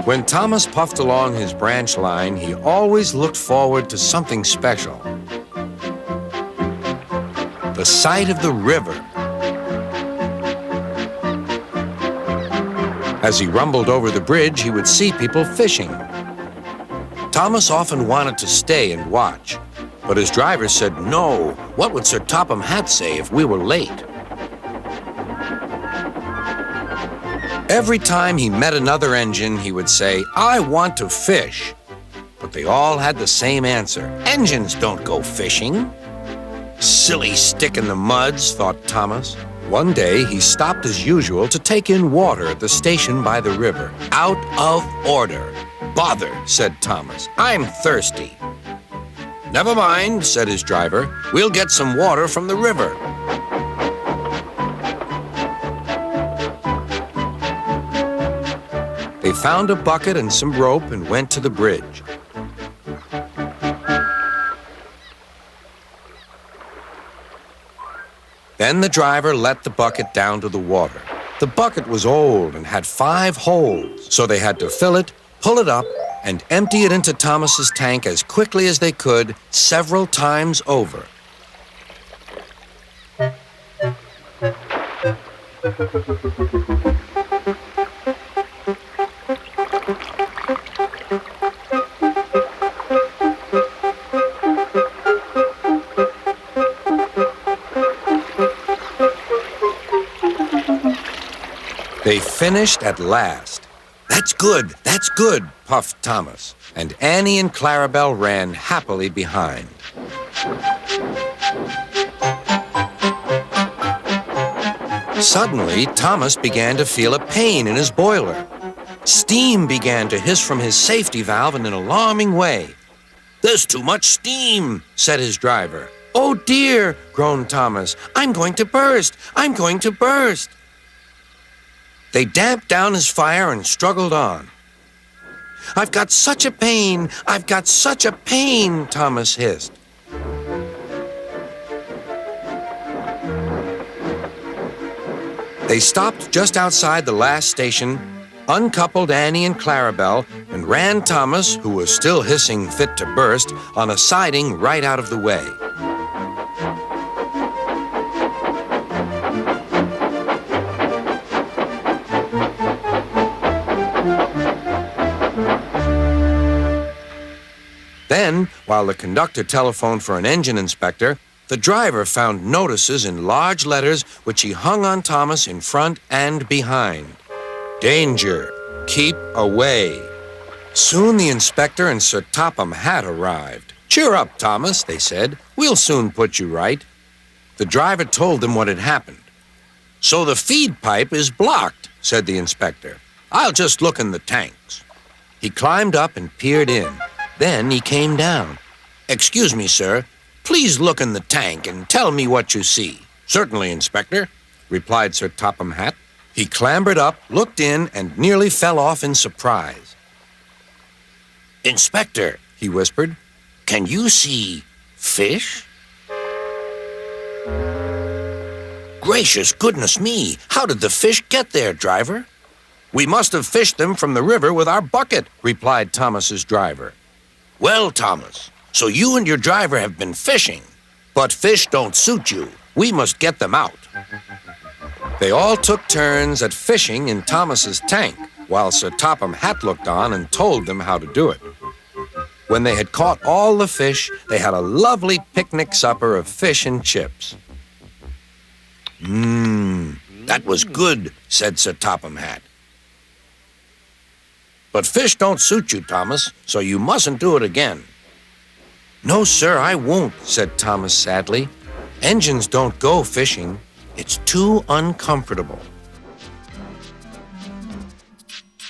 When Thomas puffed along his branch line, he always looked forward to something special. The sight of the river. As he rumbled over the bridge, he would see people fishing. Thomas often wanted to stay and watch, but his driver said no. What would Sir Topham Hatt say if we were late? Every time he met another engine, he would say, "I want to fish." But they all had the same answer. "Engines don't go fishing." Silly stick in the muds, thought Thomas. One day, he stopped as usual to take in water at the station by the river. Out of order. "Bother," said Thomas. "I'm thirsty." "Never mind," said his driver. "We'll get some water from the river." They found a bucket and some rope and went to the bridge. Then the driver let the bucket down to the water. The bucket was old and had 5 holes, so they had to fill it, pull it up, and empty it into Thomas's tank as quickly as they could, several times over. They finished at last. That's good, puffed Thomas, and Annie and Clarabelle ran happily behind. Suddenly, Thomas began to feel a pain in his boiler. Steam began to hiss from his safety valve in an alarming way. "There's too much steam," said his driver. "Oh dear," groaned Thomas. "I'm going to burst! I'm going to burst!" They damped down his fire and struggled on. "I've got such a pain! I've got such a pain!" Thomas hissed. They stopped just outside the last station, uncoupled Annie and Clarabelle, and ran Thomas, who was still hissing fit to burst, on a siding right out of the way. Then, while the conductor telephoned for an engine inspector, the driver found notices in large letters which he hung on Thomas in front and behind. "Danger! Keep away!" Soon the inspector and Sir Topham Hatt arrived. "Cheer up, Thomas," they said. "We'll soon put you right." The driver told them what had happened. "So the feed pipe is blocked," said the inspector. "I'll just look in the tanks." He climbed up and peered in. Then he came down. "Excuse me, sir. Please look in the tank and tell me what you see." "Certainly, Inspector," replied Sir Topham Hatt. He clambered up, looked in, and nearly fell off in surprise. "Inspector," he whispered, "can you see fish?" "Gracious goodness me! How did the fish get there, driver?" "We must have fished them from the river with our bucket," replied Thomas's driver. "Well, Thomas, so you and your driver have been fishing, but fish don't suit you. We must get them out." They all took turns at fishing in Thomas's tank, while Sir Topham Hatt looked on and told them how to do it. When they had caught all the fish, they had a lovely picnic supper of fish and chips. That was good," said Sir Topham Hatt. "But fish don't suit you, Thomas, so you mustn't do it again." "No, sir, I won't," said Thomas sadly. "Engines don't go fishing. It's too uncomfortable."